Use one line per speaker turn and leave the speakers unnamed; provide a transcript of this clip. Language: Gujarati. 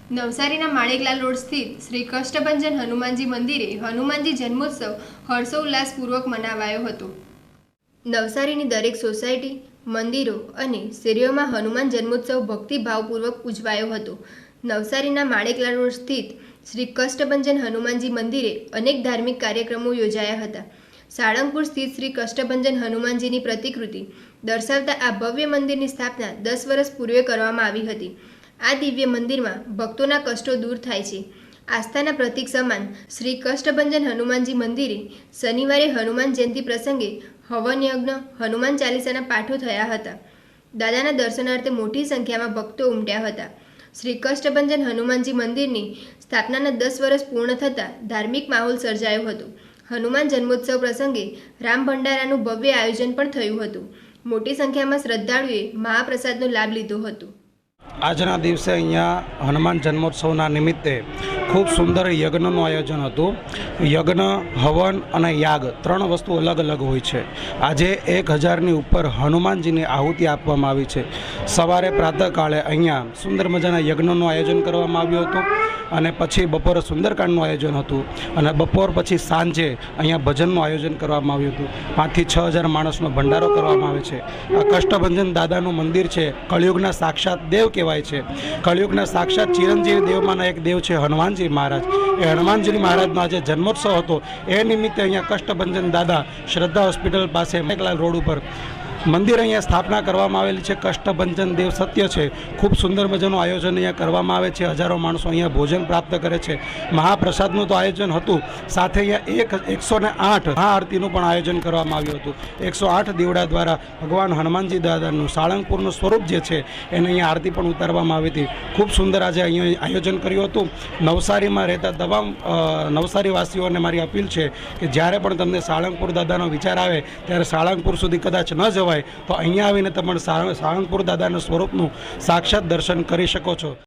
નવસારીના માણેકલાલ રોડ સ્થિત શ્રી કષ્ટભંજન હનુમાનજી મંદિરે હનુમાનજી જન્મોત્સવ હર્ષોલ્લાસપૂર્વક મનાવાયો હતો। નવસારીની દરેક સોસાયટી, મંદિરો અને શેરીઓમાં હનુમાન જન્મોત્સવ ભક્તિભાવપૂર્વક ઉજવાયો હતો। નવસારીના માણેકલાલ રોડ સ્થિત શ્રી કષ્ટભંજન હનુમાનજી મંદિરે અનેક ધાર્મિક કાર્યક્રમો યોજાયા હતા। સાળંગપુર સ્થિત શ્રી કષ્ટભંજન હનુમાનજીની પ્રતિકૃતિ દર્શાવતા આ ભવ્ય મંદિરની સ્થાપના 10 વર્ષ પૂર્વે કરવામાં આવી હતી। આ દિવ્ય મંદિરમાં ભક્તોના કષ્ટો દૂર થાય છે। આસ્થાના પ્રતીક સમાન શ્રી કષ્ટભંજન હનુમાનજી મંદિરે શનિવારે હનુમાન જયંતિ પ્રસંગે હવન યજ્ઞ, હનુમાન ચાલીસાના પાઠો થયા હતા। દાદાના દર્શનાર્થે મોટી સંખ્યામાં ભક્તો ઉમટ્યા હતા। શ્રી કષ્ટભંજન હનુમાનજી મંદિરની સ્થાપનાના 10 વર્ષ પૂર્ણ થતાં ધાર્મિક માહોલ સર્જાયો હતો। હનુમાન જન્મોત્સવ પ્રસંગે રામ ભંડારાનું ભવ્ય આયોજન પણ થયું હતું। મોટી સંખ્યામાં શ્રદ્ધાળુએ મહાપ્રસાદનો લાભ લીધો હતો।
આજના દિવસે અહીંયા હનુમાન જન્મોત્સવના નિમિત્તે ખૂબ સુંદર યજ્ઞનું આયોજન હતું। યજ્ઞ, હવન અને યાગ 3 વસ્તુ અલગ અલગ હોય છે। આજે 1000ની ઉપર હનુમાનજીની આહુતિ આપવામાં આવી છે। સવારે પ્રાતઃકાળે અહીંયા સુંદર મજાના યજ્ઞનું આયોજન કરવામાં આવ્યું હતું અને પછી બપોરે સુંદરકાંડનું આયોજન હતું અને બપોર પછી સાંજે અહીંયા ભજનનું આયોજન કરવામાં આવ્યું હતું। 5 થી 6000 માણસનો ભંડારો કરવામાં આવે છે। આ કષ્ટભંજન દાદાનું મંદિર છે, કળિયુગના સાક્ષાત દેવ કહેવાય છે। કળિયુગના સાક્ષાત ચિરંજીવી દેવમાંના એક દેવ છે હનુમાનજી મહારાજ। એ હનુમાનજી મહારાજનો આજે જન્મોત્સવ હતો। એ નિમિત્તે અહીંયા કષ્ટભંજન દાદા શ્રદ્ધા હોસ્પિટલ પાસે માણેકલાલ રોડ ઉપર મંદિર અહીંયા સ્થાપના કરવામાં આવેલી છે। કષ્ટભંજન દેવ સત્ય છે। ખૂબ સુંદર મજાનું આયોજન અહીંયા કરવામાં આવે છે। હજારો માણસો અહીંયા ભોજન પ્રાપ્ત કરે છે। મહાપ્રસાદનું તો આયોજન હતું, સાથે અહીંયા 108 મહાઆરતીનું પણ આયોજન કરવામાં આવ્યું હતું। 108 દીવડા દ્વારા ભગવાન હનુમાનજી દાદાનું સાળંગપુરનું સ્વરૂપ જે છે એને અહીંયા આરતી પણ ઉતારવામાં આવી હતી। ખૂબ સુંદર આજે અહીંયા આયોજન કર્યું હતું। નવસારીમાં રહેતા તમામ નવસારીવાસીઓને મારી અપીલ છે કે જ્યારે પણ તમને સાળંગપુર દાદાનો વિચાર આવે ત્યારે સાળંગપુર સુધી કદાચ ન જવાય તો અહીંયા આવીને તમે સાળંગપુર દાદાના સ્વરૂપનું સાક્ષાત દર્શન કરી શકો છો।